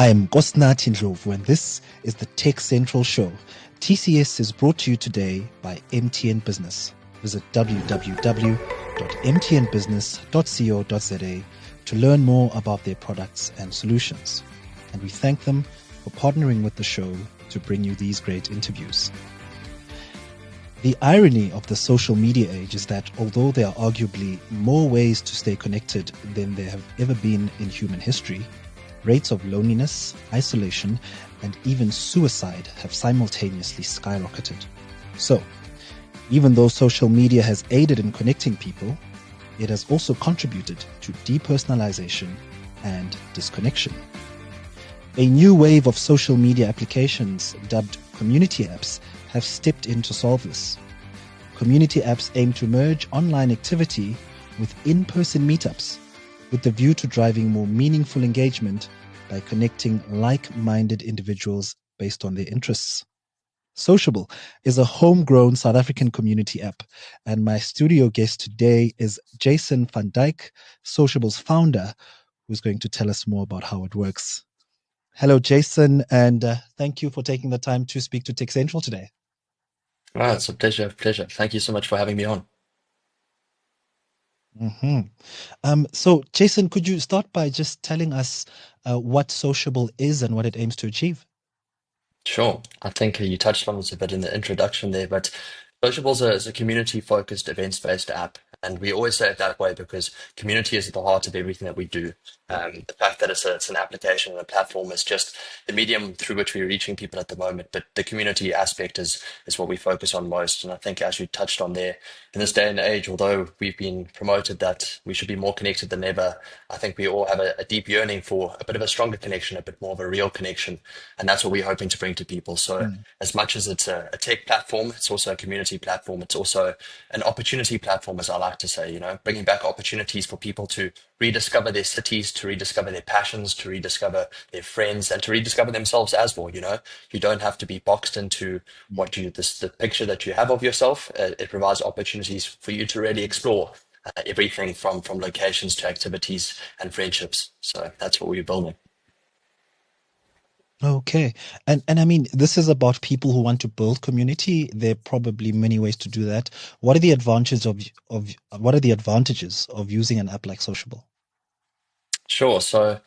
I am Nathi Ndlovu, and this is the TechCentral Show. TCS is brought to you today by MTN Business. Visit www.mtnbusiness.co.za to learn more about their products and solutions. And we thank them for partnering with the show to bring you these great interviews. The irony of the social media age is that although there are arguably more ways to stay connected than there have ever been in human history, rates of loneliness, isolation, and even suicide have simultaneously skyrocketed. So, even though social media has aided in connecting people, it has also contributed to depersonalization and disconnection. A new wave of social media applications dubbed community apps have stepped in to solve this. Community apps aim to merge online activity with in-person meetups, with the view to driving more meaningful engagement by connecting like-minded individuals based on their interests. Sociable is a homegrown South African community app, and my studio guest today is Jason van Dyk, Sociable's founder, who's going to tell us more about how it works. Hello, Jason, and thank you for taking the time to speak to TechCentral today. Oh, it's a pleasure. Thank you so much for having me on. So, Jason, could you start by just telling us what Sociable is and what it aims to achieve? Sure. I think you touched on this a bit in the introduction there, but Sociable is a community-focused, events-based app. And we always say it that way because community is at the heart of everything that we do. The fact that it's an application and a platform is just the medium through which we're reaching people at the moment. But the community aspect is what we focus on most. And I think, as you touched on there, in this day and age, although we've been promoted that we should be more connected than ever, I think we all have a deep yearning for a bit of a stronger connection, a bit more of a real connection. And that's what we're hoping to bring to people. So as much as it's a tech platform, it's also a community platform. It's also an opportunity platform, as I like to say, bringing back opportunities for people to rediscover their cities, to rediscover their passions, to rediscover their friends, and to rediscover themselves as well. You don't have to be boxed into the picture that you have of yourself. It provides opportunities for you to really explore everything from locations to activities and friendships. So that's what we're building. Okay. And I mean, this is about people who want to build community. There are probably many ways to do that. What are the advantages of what are the advantages of using an app like Sociable? Sure. So I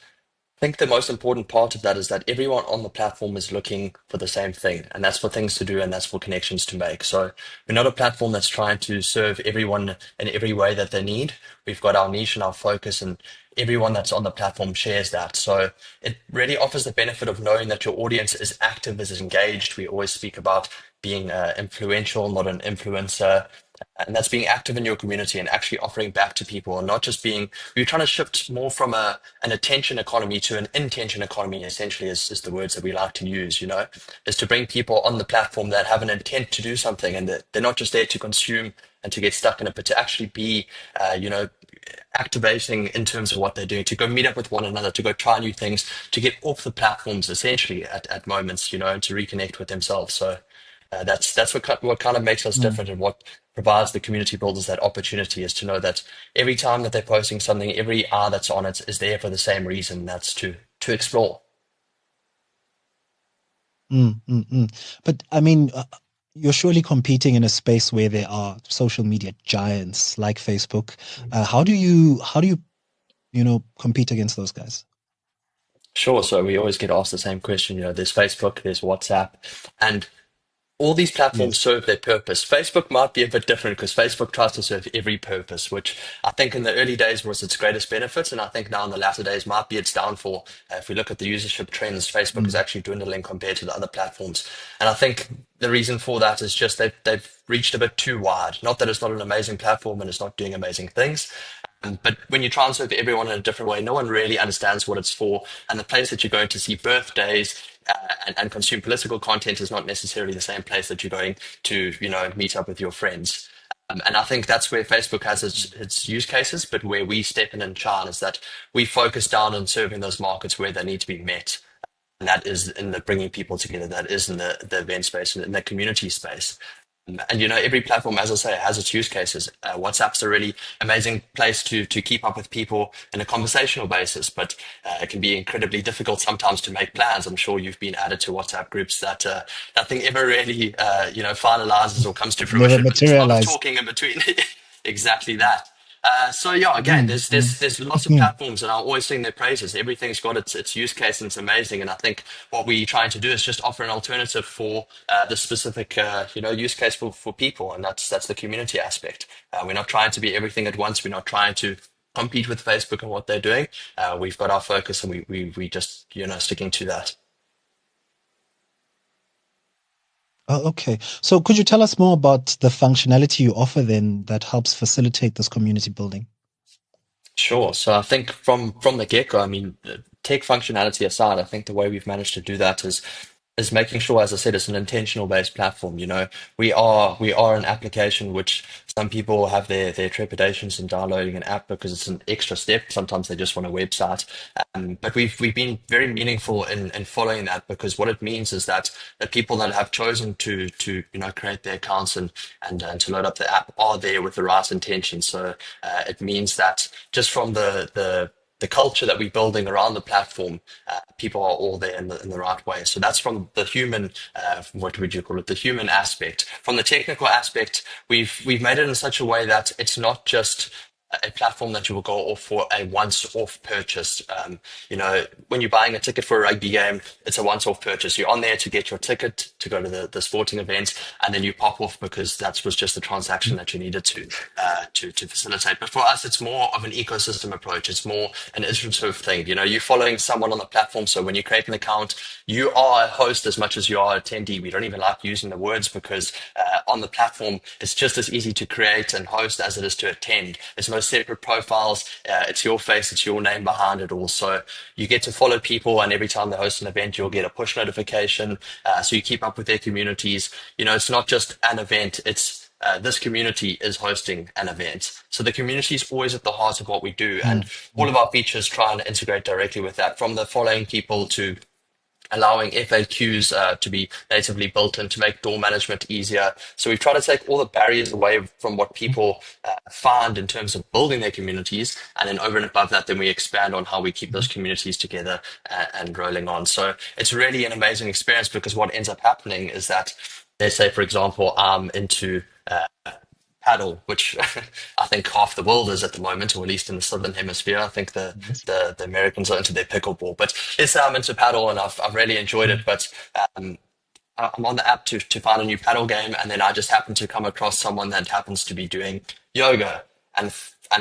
think the most important part of that is that everyone on the platform is looking for the same thing, and that's for things to do and that's for connections to make. So we're not a platform that's trying to serve everyone in every way that they need. We've got our niche and our focus, and everyone that's on the platform shares that. So it really offers the benefit of knowing that your audience is active, is engaged. We always speak about being influential, not an influencer. And that's being active in your community and actually offering back to people and not just being, we're trying to shift more from an attention economy to an intention economy, essentially, is the words that we like to use, is to bring people on the platform that have an intent to do something and that they're not just there to consume and to get stuck in it, but to actually be, activating in terms of what they're doing, to go meet up with one another, to go try new things, to get off the platforms essentially at moments, and to reconnect with themselves. So that's what kind of makes us different and what provides the community builders that opportunity is to know that every time that they're posting something, every hour that's on it is there for the same reason. That's to explore. But I mean, you're surely competing in a space where there are social media giants like Facebook. How do you compete against those guys? Sure. So we always get asked the same question. There's Facebook, there's WhatsApp, and all these platforms Yes. serve their purpose. Facebook might be a bit different because Facebook tries to serve every purpose, which I think in the early days was its greatest benefit. And I think now in the latter days might be its downfall. If we look at the usership trends, Facebook is Mm, actually dwindling compared to the other platforms. And I think the reason for that is just they've reached a bit too wide. Not that it's not an amazing platform and it's not doing amazing things. But when you try and serve everyone in a different way, no one really understands what it's for. And the place that you're going to see birthdays and consume political content is not necessarily the same place that you're going to, meet up with your friends. And I think that's where Facebook has its use cases, but where we step in and shine is that we focus down on serving those markets where they need to be met. And that is in the bringing people together, that is in the event space and in the community space. And every platform, as I say, has its use cases. WhatsApp's a really amazing place to keep up with people in a conversational basis, but it can be incredibly difficult sometimes to make plans. I'm sure you've been added to WhatsApp groups that nothing ever really finalizes or comes to Never fruition, but there's a lot of materialized. talking in between. Exactly that. So yeah, again, Mm, mm, there's lots of mm. platforms, and I always sing their praises. Everything's got its use case, and it's amazing. And I think what we're trying to do is just offer an alternative for the specific use case for people, and that's the community aspect. We're not trying to be everything at once. We're not trying to compete with Facebook and what they're doing. We've got our focus, and we just sticking to that. Oh, okay. So could you tell us more about the functionality you offer then that helps facilitate this community building? Sure. So I think from the get-go, I mean, tech functionality aside, I think the way we've managed to do that is making sure, as I said, it's an intentional based platform. We are an application which some people have their trepidations in downloading an app because it's an extra step. Sometimes they just want a website. But we've been very meaningful in following that, because what it means is that the people that have chosen to create their accounts and to load up the app are there with the right intention. So it means that just from the culture that we're building around the platform, people are all there in the right way. So that's from the human, what would you call it, the human aspect. From the technical aspect, we've made it in such a way that it's not just a platform that you will go off for a once-off purchase. When you're buying a ticket for a rugby game, it's a once-off purchase. You're on there to get your ticket to go to the sporting event, and then you pop off because that was just the transaction that you needed to facilitate. But for us, it's more of an ecosystem approach. It's more an iterative thing. You're following someone on the platform, so when you create an account, you are a host as much as you are an attendee. We don't even like using the words because on the platform, it's just as easy to create and host as it is to attend. It's no separate profiles. It's your face, it's your name behind it all. So you get to follow people, and every time they host an event, you'll get a push notification. So you keep up with their communities. It's not just an event, it's this community is hosting an event. So the community is always at the heart of what we do. And Mm, all mm, of our features try and integrate directly with that, from the following people to allowing FAQs to be natively built in to make door management easier. So we've tried to take all the barriers away from what people find in terms of building their communities, and then over and above that, then we expand on how we keep those mm, communities together and rolling on. So it's really an amazing experience, because what ends up happening is that, let's say, for example, I'm into paddle, which I think half the world is at the moment, or at least in the southern hemisphere. I think the yes. the, the Americans are into their pickleball, but let's say I'm into paddle and I've really enjoyed it. Mm, But um, I'm on the app to find a new paddle game, and then I just happen to come across someone that happens to be doing yoga, and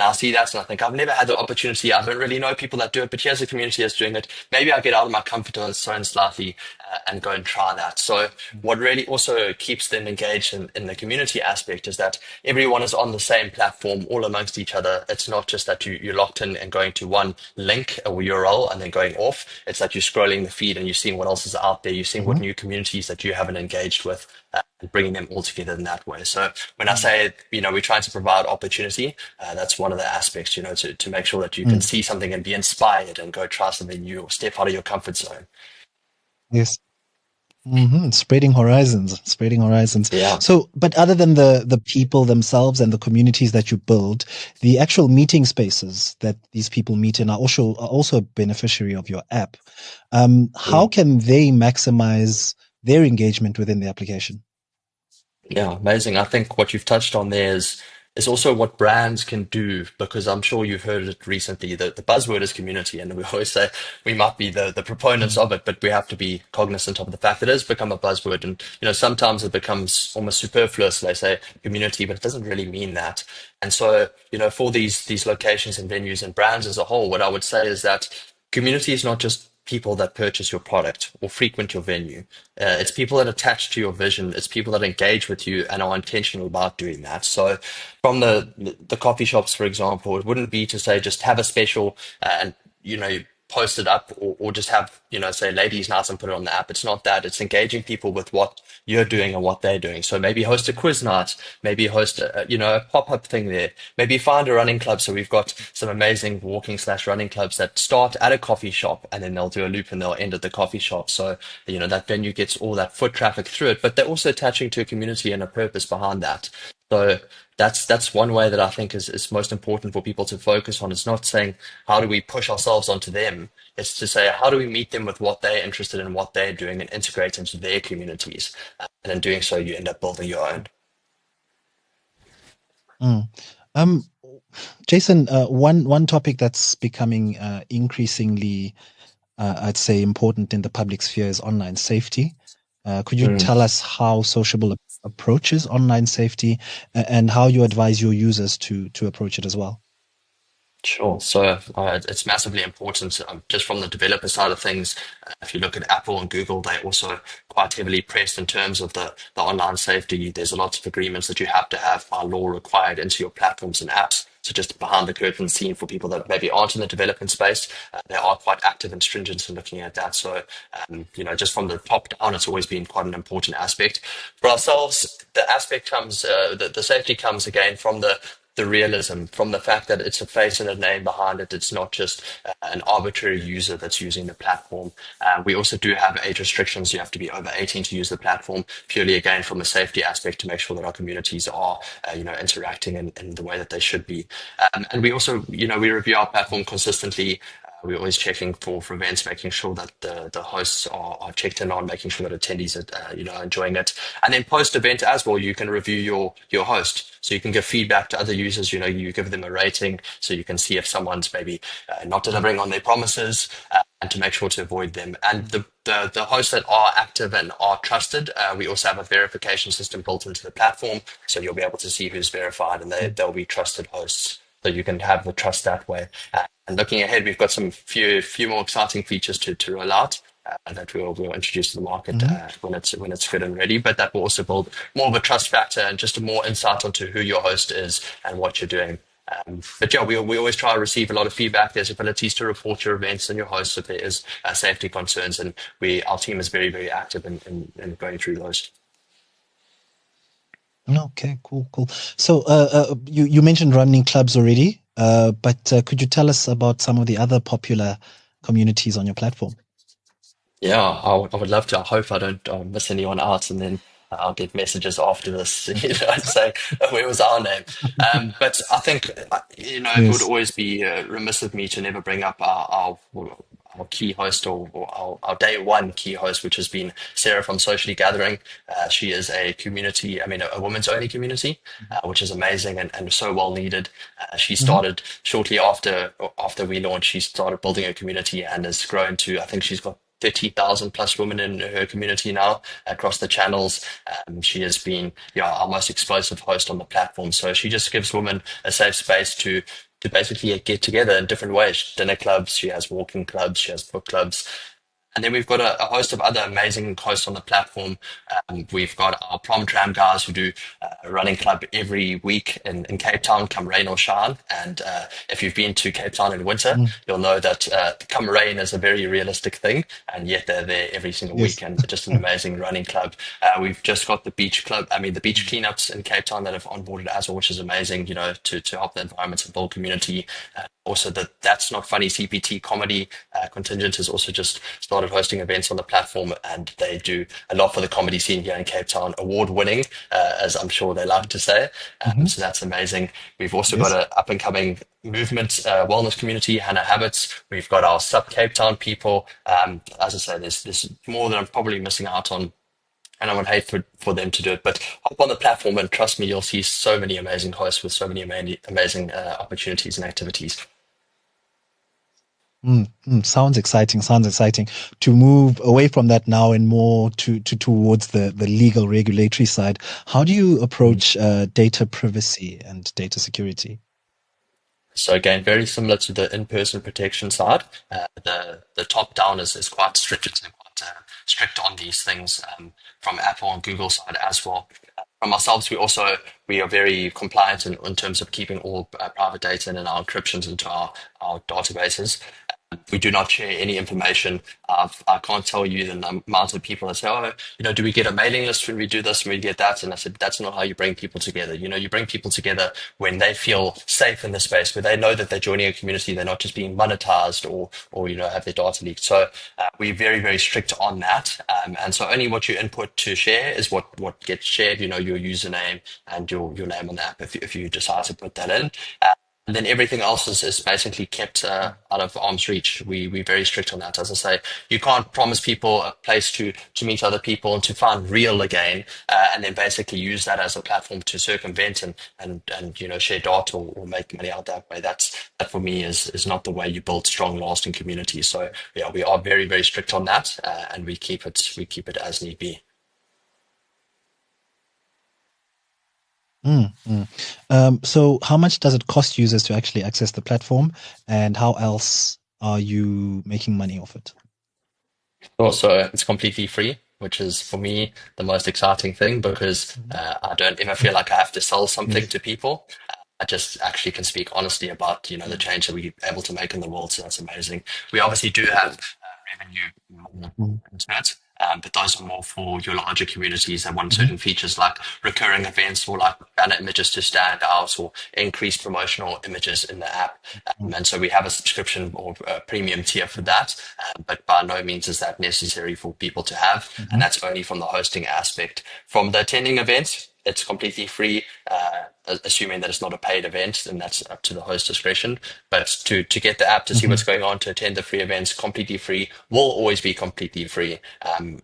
I see that, and I think I've never had the opportunity. I don't really know people that do it, but here's a community that's doing it. Maybe I get out of my comfort zone slightly and go and try that. So what really also keeps them engaged in the community aspect is that everyone is on the same platform, all amongst each other. It's not just that you're locked in and going to one link or URL and then going off. It's that you're scrolling the feed and you're seeing what else is out there. You're seeing what mhm, new communities that you haven't engaged with, and bringing them all together in that way. So when I mm, say, we're trying to provide opportunity, that's one of the aspects, to make sure that you can mm. see something and be inspired and go try something new or step out of your comfort zone. Yes. Spreading horizons, spreading horizons. Yeah. So, but other than the people themselves and the communities that you build, the actual meeting spaces that these people meet in are also a beneficiary of your app. How Mm. can they maximize their engagement within the application? Yeah, amazing. I think what you've touched on there is also what brands can do, because I'm sure you've heard it recently. The buzzword is community, and we always say we might be the proponents Mm, of it, but we have to be cognizant of the fact that it has become a buzzword, and sometimes it becomes almost superfluous. They say community, but it doesn't really mean that. And so, for these locations and venues and brands as a whole, what I would say is that community is not just people that purchase your product or frequent your venue. It's people that attach to your vision. It's people that engage with you and are intentional about doing that. So, from the coffee shops, for example, it wouldn't be to say just have a special and post it up or just have, say ladies nights and put it on the app. It's not that. It's engaging people with what you're doing and what they're doing. So maybe host a quiz night, maybe host a pop-up thing there, maybe find a running club. So we've got some amazing walking/running clubs that start at a coffee shop and then they'll do a loop and they'll end at the coffee shop. So, that venue gets all that foot traffic through it, but they're also attaching to a community and a purpose behind that. So that's one way that I think is most important for people to focus on. It's not saying how do we push ourselves onto them. It's to say how do we meet them with what they're interested in, what they're doing, and integrate into their communities. And in doing so, you end up building your own. Mm. Um, Jason, one topic that's becoming increasingly, I'd say, important in the public sphere is online safety. Could you Mm. tell us how Sociable approaches online safety and how you advise your users to approach it as well? Sure. So it's massively important just from the developer side of things. If you look at Apple and Google, they're also quite heavily pressed in terms of the online safety. There's a lot of agreements that you have to have by law required into your platforms and apps. So just behind the curtain scene for people that maybe aren't in the development space, they are quite active and stringent in looking at that. So, just from the top down, it's always been quite an important aspect. For ourselves, the aspect comes, the safety comes again from the realism, from the fact that it's a face and a name behind it. It's not just an arbitrary user that's using the platform. We also do have age restrictions. You have to be over 18 to use the platform, purely again from a safety aspect to make sure that our communities are, interacting in the way that they should be. And we also, we review our platform consistently. We're always checking for events, making sure that the hosts are checked in on, making sure that attendees are enjoying it. And then post event as well, you can review your host, so you can give feedback to other users. You give them a rating, so you can see if someone's maybe not delivering on their promises, and to make sure to avoid them. And the hosts that are active and are trusted, we also have a verification system built into the platform, so you'll be able to see who's verified, and they'll be trusted hosts. So you can have the trust that way. And looking ahead, we've got some few more exciting features to roll out that we'll introduce to the market Hmm. when it's good and ready. But that will also build more of a trust factor and just a more insight onto who your host is and what you're doing. But yeah, we always try to receive a lot of feedback. There's abilities to report your events and your hosts if there is safety concerns, and our team is very, very active in going through those. Okay, cool. So, you mentioned running clubs already, but could you tell us about some of the other popular communities on your platform? Yeah, I would love to. I hope I don't miss anyone out, and then I'll get messages after this, and say, where was our name? But I think, it would Yes. always be remiss of me to never bring up our key host or our day one key host, which has been Sarah from Socially Gathering. She is a community, I mean, a women's only community, which is amazing and so well needed. She Hmm. started shortly after we launched. She started building a community and has grown to, I think she's got 30,000 plus women in her community now across the channels. She has been, our most explosive host on the platform. So she just gives women a safe space to basically get together in different ways. Dinner clubs, she has walking clubs, she has book clubs. And then we've got a host of other amazing hosts on the platform. We've got our prom tram guys who do a running club every week in Cape Town, come rain or shine. And if you've been to Cape Town in winter, Mm. you'll know that come rain is a very realistic thing. And yet they're there every single Yes. week, and just an amazing running club. We've just got the beach club, the beach cleanups in Cape Town that have onboarded as well, which is amazing, to help the environment and build community. Also, That's Not Funny CPT comedy contingent has also just started hosting events on the platform, and they do a lot for the comedy scene here in Cape Town, award winning, as I'm sure they like to say. Hmm. So that's amazing. We've also got Yes. an up and coming movement wellness community, Hannah Habits. We've got our sub Cape Town people. As I say, there's more than I'm probably missing out on, and I would hate for them to do it. But hop on the platform and trust me, you'll see so many amazing hosts with so many amazing opportunities and activities. Sounds exciting. Sounds exciting to move away from that now and more towards the legal regulatory side. How do you approach data privacy and data security? So again, very similar to the in-person protection side. The top down is quite strict and quite strict on these things, from Apple and Google side as well. From ourselves, we are very compliant in terms of keeping all private data and our encryptions into our databases. We do not share any information. I can't tell you the amount of people that say, oh, do we get a mailing list when we do this and we get that? And I said, that's not how you bring people together. You bring people together when they feel safe in the space, where they know that they're joining a community. They're not just being monetized or have their data leaked. So we're very, very strict on that. And so only what you input to share is what gets shared, your username and your name on the app if you decide to put that in. And then everything else is basically kept out of arm's reach. We're very strict on that. As I say, you can't promise people a place to meet other people and to find real again, and then basically use that as a platform to circumvent and share data or make money out that way. That for me is not the way you build strong, lasting communities. So yeah, we are very, very strict on that, and we keep it as need be. Mm, mm. So how much does it cost users to actually access the platform, and how else are you making money off it? Also, it's completely free, which is for me the most exciting thing because Mhm. I don't ever feel like I have to sell something Yes. to people. I just actually can speak honestly about the Mm, change that we're able to make in the world. So that's amazing. We obviously do have revenue mm, into it. But those are more for your larger communities that want mhm, certain features like recurring events or like banner images to stand out or increased promotional images in the app. mm, And so we have a subscription or a premium tier for that. But by no means is that necessary for people to have. And mhm, that's only from the hosting aspect. From the attending events, it's completely free, assuming that it's not a paid event, and that's up to the host discretion. But to get the app to see what's mhm, going on, to attend the free events, completely free, will always be completely free.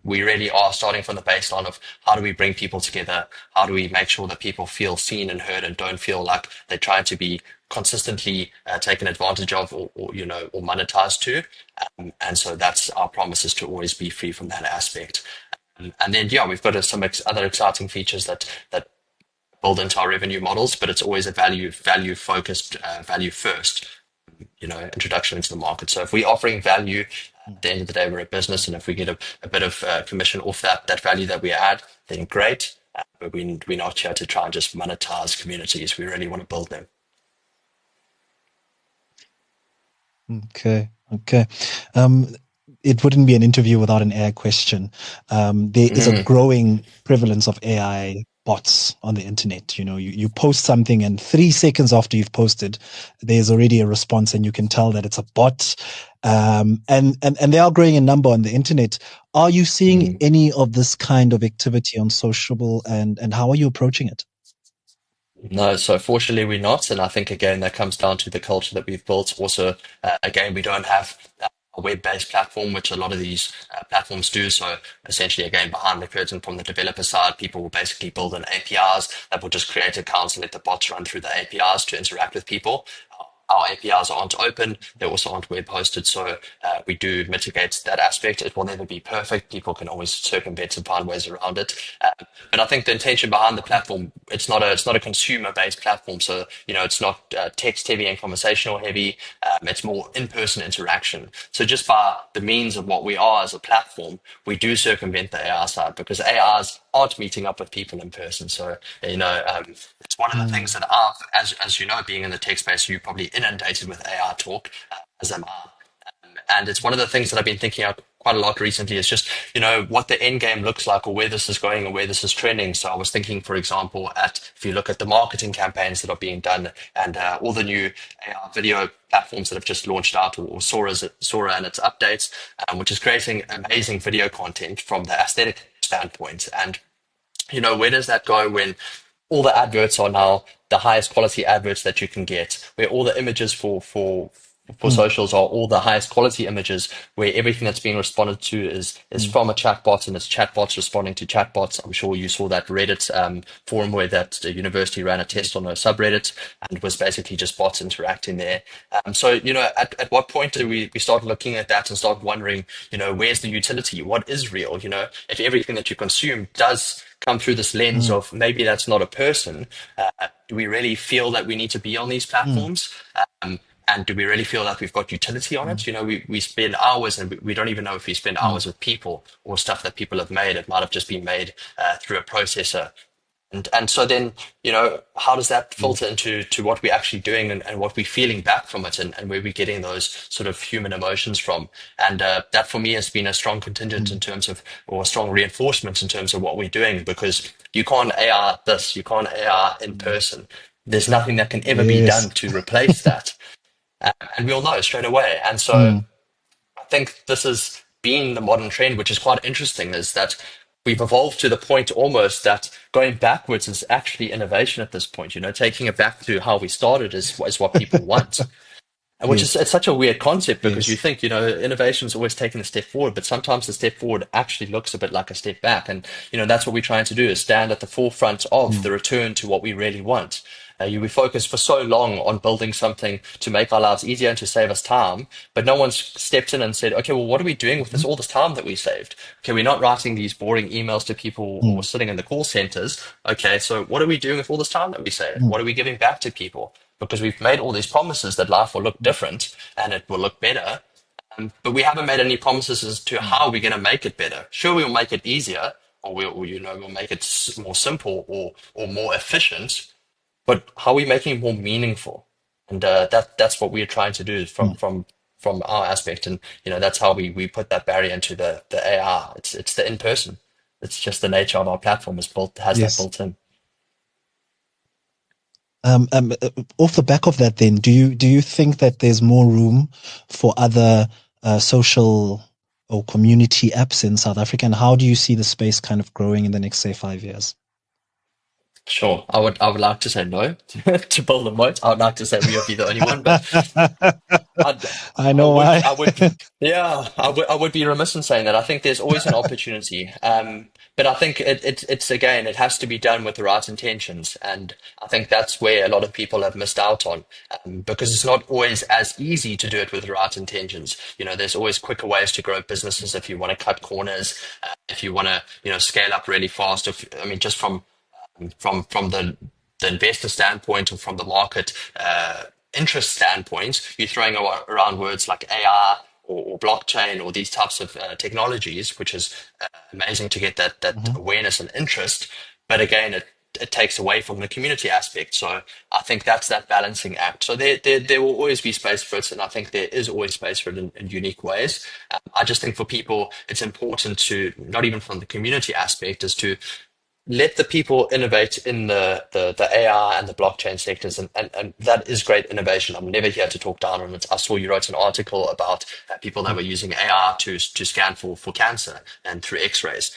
We really are starting from the baseline of how do we bring people together? How do we make sure that people feel seen and heard and don't feel like they're trying to be consistently taken advantage of or monetized to. And so that's our promise is to always be free from that aspect. And then, yeah, we've got some other exciting features that build into our revenue models, but it's always a value focused, value first, introduction into the market. So if we're offering value, mm. at the end of the day, we're a business, and if we get a bit of commission off that value that we add, then great. But we're not here to try and just monetize communities. We really want to build them. Okay. Okay. Um, it wouldn't be an interview without an AI question. There is a Mm, growing prevalence of AI bots on the internet. You post something, and 3 seconds after you've posted, there's already a response, and you can tell that it's a bot. And they are growing in number on the internet. Are you seeing mm. any of this kind of activity on Sociable, and how are you approaching it? No, so fortunately we're not, and I think again that comes down to the culture that we've built. Also, again, we don't have a web-based platform, which a lot of these platforms do. So essentially, again, behind the curtain from the developer side, people will basically build an APIs that will just create accounts and let the bots run through the APIs to interact with people. Our APIs aren't open; they also aren't web hosted, so we do mitigate that aspect. It will never be perfect. People can always circumvent and find ways around it. But I think the intention behind the platform, it's not a consumer based platform. So, it's not text heavy and conversational heavy. It's more in person interaction. So just by the means of what we are as a platform, we do circumvent the AI side because AIs aren't meeting up with people in person. So, it's one of the Mm, things that as you know, being in the tech space, you're probably inundated with AI talk, as am I. And it's one of the things that I've been thinking out quite a lot recently is just, what the end game looks like or where this is going or where this is trending. So I was thinking, for example, if you look at the marketing campaigns that are being done and all the new AI video platforms that have just launched out or Sora and its updates, which is creating amazing video content from the aesthetic standpoint. And where does that go when all the adverts are now the highest quality adverts that you can get, where all the images for mm, socials are all the highest quality images, where everything that's being responded to is mm, from a chatbot and it's chatbots responding to chatbots. I'm sure you saw that Reddit forum where that the university ran a test on a subreddit and was basically just bots interacting there. So, at what point do we start looking at that and start wondering, where's the utility? What is real? If everything that you consume does come through this lens mm, of maybe that's not a person, do we really feel that we need to be on these mm, platforms? And do we really feel that we've got utility on mm, it? We spend hours and we don't even know if we spend mm, hours with people or stuff that people have made. It might have just been made through a processor. And so then, how does that filter into what we're actually doing, and what we're feeling back from it, and where we're getting those sort of human emotions from? And that for me has been a strong contingent in terms of, or a strong reinforcement in terms of what we're doing, because you can't AR this, you can't AR in person. There's nothing that can ever be done Yes. to replace that. And we'll know straight away. And so Mm. I think this has been the modern trend, which is quite interesting, is that we've evolved to the point almost that going backwards is actually innovation at this point. Taking it back to how we started is what people want. And which is, Yes. it's such a weird concept, because you Yes. think, innovation is always taking a step forward, but sometimes the step forward actually looks a bit like a step back. And, that's what we're trying to do, is stand at the forefront of Mm. the return to what we really want. We focused for so long on building something to make our lives easier and to save us time, but no one's stepped in and said, okay, well, what are we doing with Mhm. all this time that we saved? Okay, we're not writing these boring emails to people or Mm. sitting in the call centers. Okay, so what are we doing with all this time that we saved? Mm. What are we giving back to people? Because we've made all these promises that life will look different and it will look better. But we haven't made any promises as to Mm. how we're going to make it better. Sure, we'll make it easier, or we'll make it more simple, or more efficient. But how are we making it more meaningful? And that's what we're trying to do from Mm. from our aspect. And that's how we put that barrier into the AR. It's the in person. It's just the nature of our platform has that Yes. built in. Off the back of that, then, do you think that there's more room for other social or community apps in South Africa, and how do you see the space kind of growing in the next, say, 5 years? Sure, I would like to say no to build a moat. I would like to say we would be the only one, but I'd, I I know would, why. I would, yeah, I would be remiss in saying that. I think there's always an opportunity, but I think it's again, it has to be done with the right intentions, and I think that's where a lot of people have missed out on, because it's not always as easy to do it with the right intentions. There's always quicker ways to grow businesses if you want to cut corners, if you want to, scale up really fast. I mean, just from the investor standpoint, or from the market interest standpoint, you're throwing around words like AI, or blockchain, or these types of technologies, which is amazing to get that Mhm. awareness and interest. But again, it takes away from the community aspect. So I think that's that balancing act. So there will always be space for it, and I think there is always space for it in unique ways. I just think for people, it's important to, not even from the community aspect, is to let the people innovate in the AI and the blockchain sectors, and that is great innovation. I'm never here to talk down on it. I saw you wrote an article about people that were using AI to scan for cancer and through X-rays.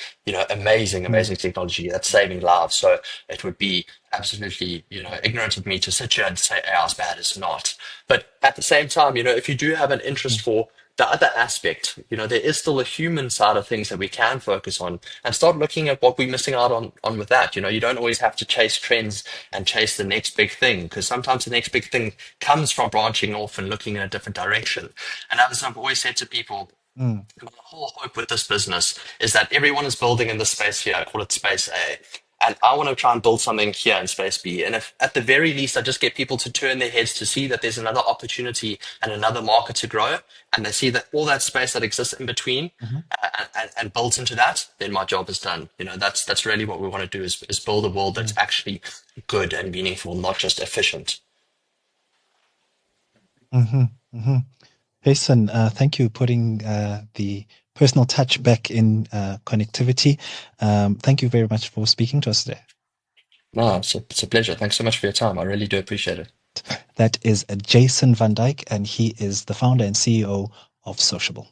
Amazing, Mm. amazing technology that's saving lives. So it would be absolutely, ignorant of me to sit here and say AI is bad. It's not. But at the same time, if you do have an interest Mm. for the other aspect, there is still a human side of things that we can focus on, and start looking at what we're missing out on with that. You don't always have to chase trends and chase the next big thing, because sometimes the next big thing comes from branching off and looking in a different direction. And as I've always said to people, Mm. my whole hope with this business is that everyone is building in the space here. I call it space A. And I want to try and build something here in space B. And if at the very least, I just get people to turn their heads to see that there's another opportunity and another market to grow, and they see that all that space that exists in between, Mhm. and builds into that, then my job is done. That's really what we want to do, is build a world that's Mm. actually good and meaningful, not just efficient. Mhm. Mhm. Jason, thank you for putting the personal touch back in connectivity. Thank you very much for speaking to us today. No, it's a pleasure. Thanks so much for your time. I really do appreciate it. That is Jason van Dyk, and he is the founder and CEO of Sociable.